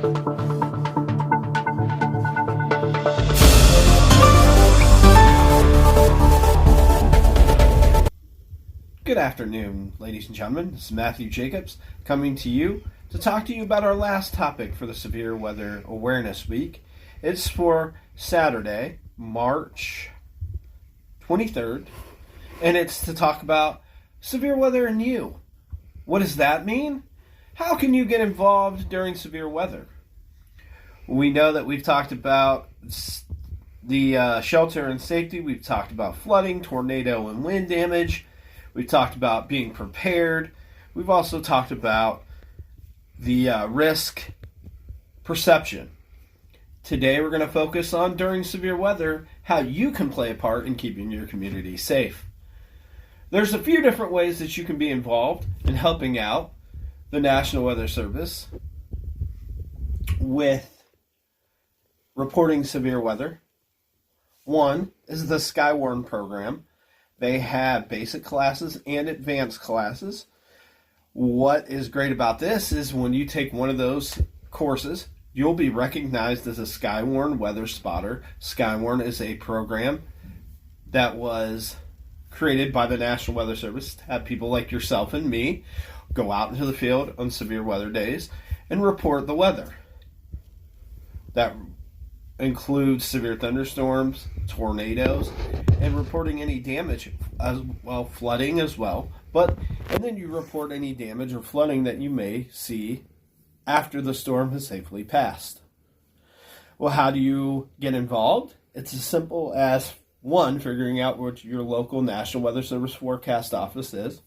Good afternoon, ladies and gentlemen. This is Matthew Jacobs coming to you to talk to you about our last topic for the Severe Weather Awareness Week. It's for Saturday, March 23rd, and it's to talk about severe weather and you. What does that mean? How can you get involved during severe weather? We know that we've talked about the shelter and safety. We've talked about flooding, tornado, and wind damage. We've talked about being prepared. We've also talked about the risk perception. Today we're going to focus on, during severe weather, how you can play a part in keeping your community safe. There's a few different ways that you can be involved in helping out the National Weather Service with reporting severe weather. One is the Skywarn program. They have basic classes and advanced classes. What is great about this is when you take one of those courses, you'll be recognized as a Skywarn weather spotter. Skywarn is a program that was created by the National Weather Service to have people like yourself and me go out into the field on severe weather days and report the weather. That includes severe thunderstorms, tornadoes, and reporting any damage as well, flooding as well. And then you report any damage or flooding that you may see after the storm has safely passed. Well, how do you get involved? It's as simple as, one, figuring out what your local National Weather Service forecast office is.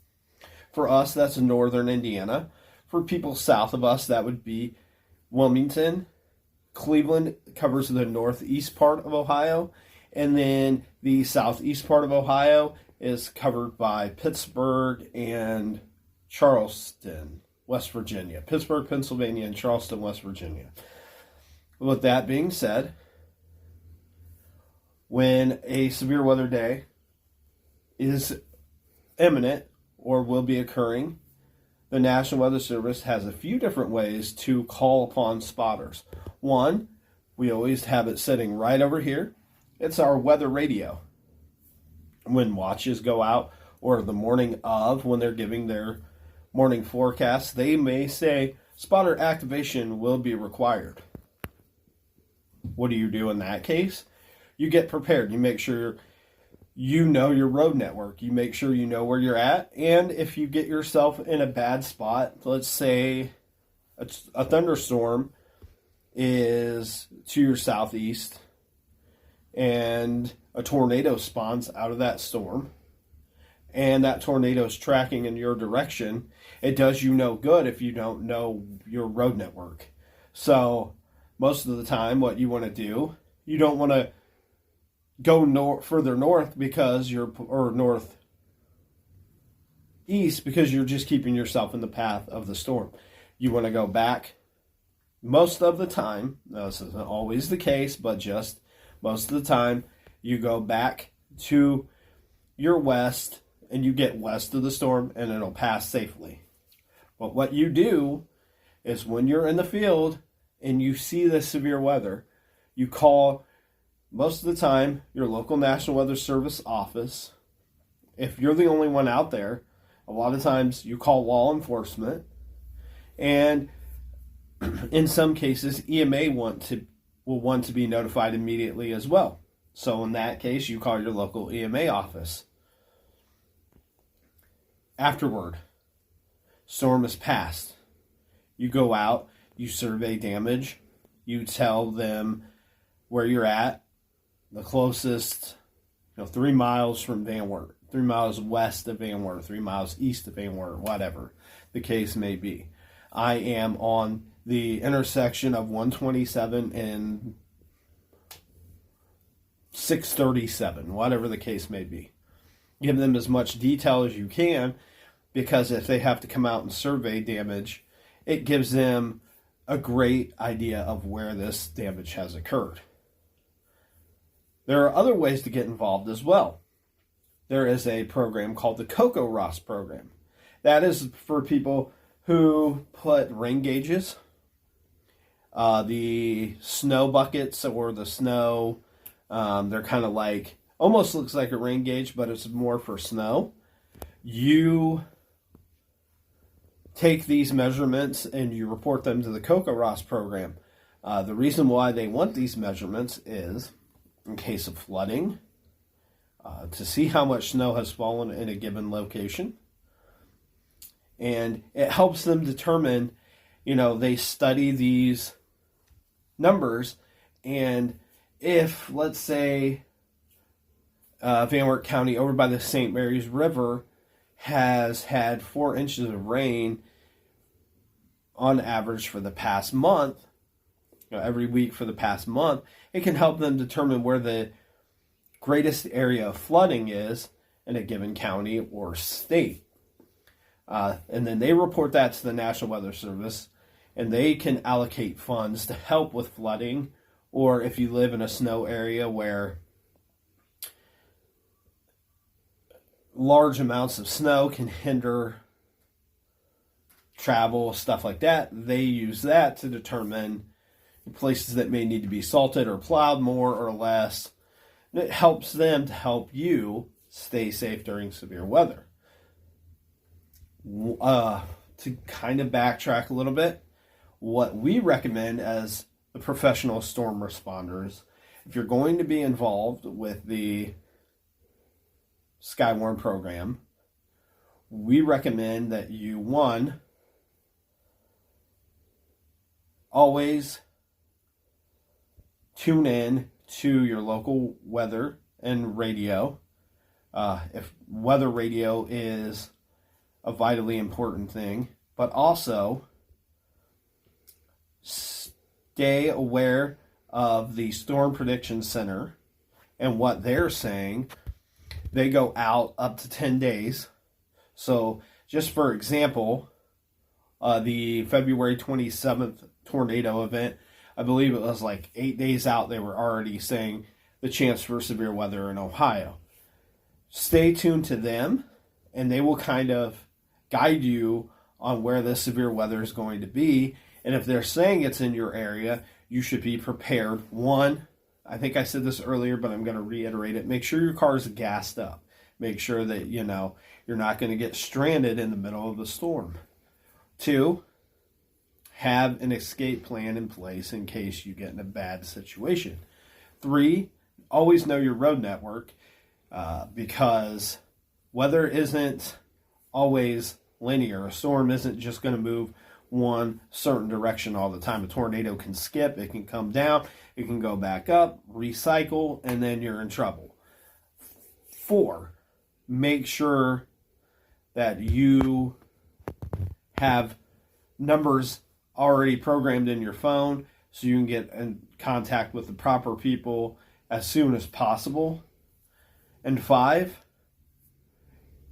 For us, that's in northern Indiana. For people south of us, that would be Wilmington. Cleveland covers the northeast part of Ohio, and then the southeast part of Ohio is covered by Pittsburgh and Charleston, West Virginia. Pittsburgh, Pennsylvania, and Charleston, West Virginia. With that being said, when a severe weather day is imminent or will be occurring, the National Weather Service has a few different ways to call upon spotters. One, we always have it sitting right over here. It's our weather radio. When watches go out, or the morning of, when they're giving their morning forecast, they may say spotter activation will be required. What do you do in that case? You get prepared. You make sure you know your road network. You make sure you know where you're at. And if you get yourself in a bad spot, let's say a thunderstorm is to your southeast and a tornado spawns out of that storm, and that tornado is tracking in your direction, it does you no good if you don't know your road network. So most of the time what you want to do, you don't want to go further north or northeast because you're just keeping yourself in the path of the storm. You want to go back. Most of the time, this isn't always the case, but just most of the time, you go back to your west and you get west of the storm and it'll pass safely. But what you do is when you're in the field and you see the severe weather, you call, most of the time, your local National Weather Service office. If you're the only one out there, a lot of times you call law enforcement, and in some cases, EMA will want to be notified immediately as well. So in that case, you call your local EMA office. Afterward, storm has passed. You go out, you survey damage, you tell them where you're at, the closest, 3 miles from Van Wert, 3 miles west of Van Wert, 3 miles east of Van Wert, whatever the case may be. I am on the intersection of 127 and 637, whatever the case may be. Give them as much detail as you can, because if they have to come out and survey damage, it gives them a great idea of where this damage has occurred. There are other ways to get involved as well. There is a program called the Coco Ross program. That is for people who put rain gauges The snow buckets or the snow, they're kind of like, almost looks like a rain gauge, but it's more for snow. You take these measurements and you report them to the COCO-ROS program. The reason why they want these measurements is in case of flooding, to see how much snow has fallen in a given location. And it helps them determine, they study these numbers, and if, let's say, Van Wert County over by the St. Mary's River has had 4 inches of rain on average for the past month, every week for the past month, it can help them determine where the greatest area of flooding is in a given county or state. And then they report that to the National Weather Service, and they can allocate funds to help with flooding, or if you live in a snow area where large amounts of snow can hinder travel, stuff like that, they use that to determine places that may need to be salted or plowed more or less. And it helps them to help you stay safe during severe weather. To kind of backtrack a little bit, what we recommend as the professional storm responders, if you're going to be involved with the Skywarn program, we recommend that you, one, always tune in to your local weather and radio. If weather radio is a vitally important thing, but also stay aware of the Storm Prediction Center and what they're saying. They go out up to 10 days. So just for example, the February 27th tornado event, I believe it was like 8 days out, they were already saying the chance for severe weather in Ohio. Stay tuned to them, and they will kind of guide you on where the severe weather is going to be. And if they're saying it's in your area, you should be prepared. One, I think I said this earlier, but I'm going to reiterate it. Make sure your car is gassed up. Make sure that, you're not going to get stranded in the middle of the storm. Two, have an escape plan in place in case you get in a bad situation. Three, always know your road network, because weather isn't always linear. A storm isn't just going to move one certain direction all the time. A tornado can skip, it can come down, it can go back up, recycle, and then you're in trouble. Four, make sure that you have numbers already programmed in your phone so you can get in contact with the proper people as soon as possible. And five,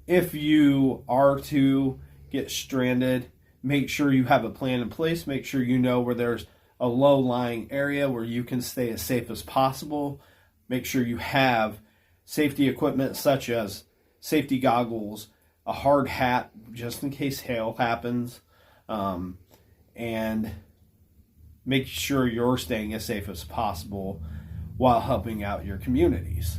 if you are to get stranded, make sure you have a plan in place. Make sure you know where there's a low-lying area where you can stay as safe as possible. Make sure you have safety equipment such as safety goggles, a hard hat just in case hail happens, and make sure you're staying as safe as possible while helping out your communities.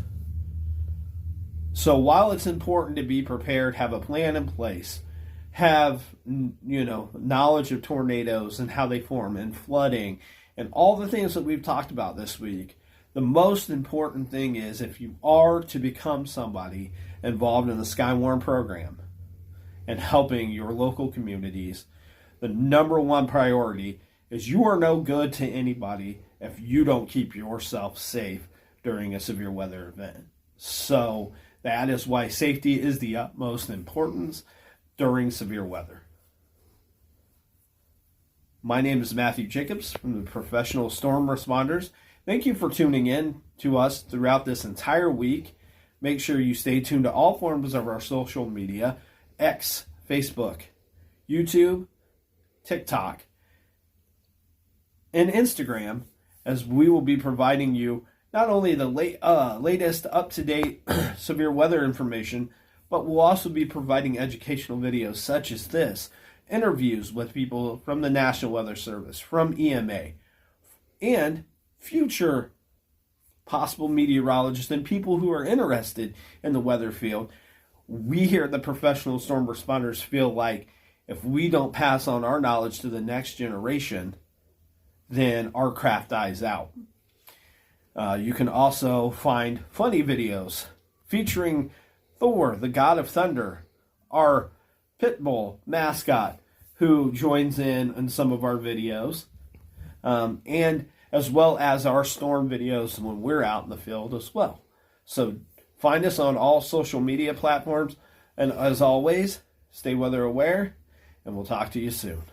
So while it's important to be prepared, have a plan in place, have, knowledge of tornadoes and how they form and flooding and all the things that we've talked about this week, the most important thing is, if you are to become somebody involved in the Skywarn program and helping your local communities, the number one priority is you are no good to anybody if you don't keep yourself safe during a severe weather event. So that is why safety is the utmost importance during severe weather. My name is Matthew Jacobs from the Professional Storm Responders. Thank you for tuning in to us throughout this entire week. Make sure you stay tuned to all forms of our social media: X, Facebook, YouTube, TikTok, and Instagram, as we will be providing you not only the latest up-to-date severe weather information, but we'll also be providing educational videos such as this, interviews with people from the National Weather Service, from EMA, and future possible meteorologists and people who are interested in the weather field. We here at the Professional Storm Responders feel like if we don't pass on our knowledge to the next generation, then our craft dies out. You can also find funny videos featuring Thor, the god of thunder, our pit bull mascot, who joins in some of our videos, and as well as our storm videos when we're out in the field as well. So find us on all social media platforms, and as always, stay weather aware, and we'll talk to you soon.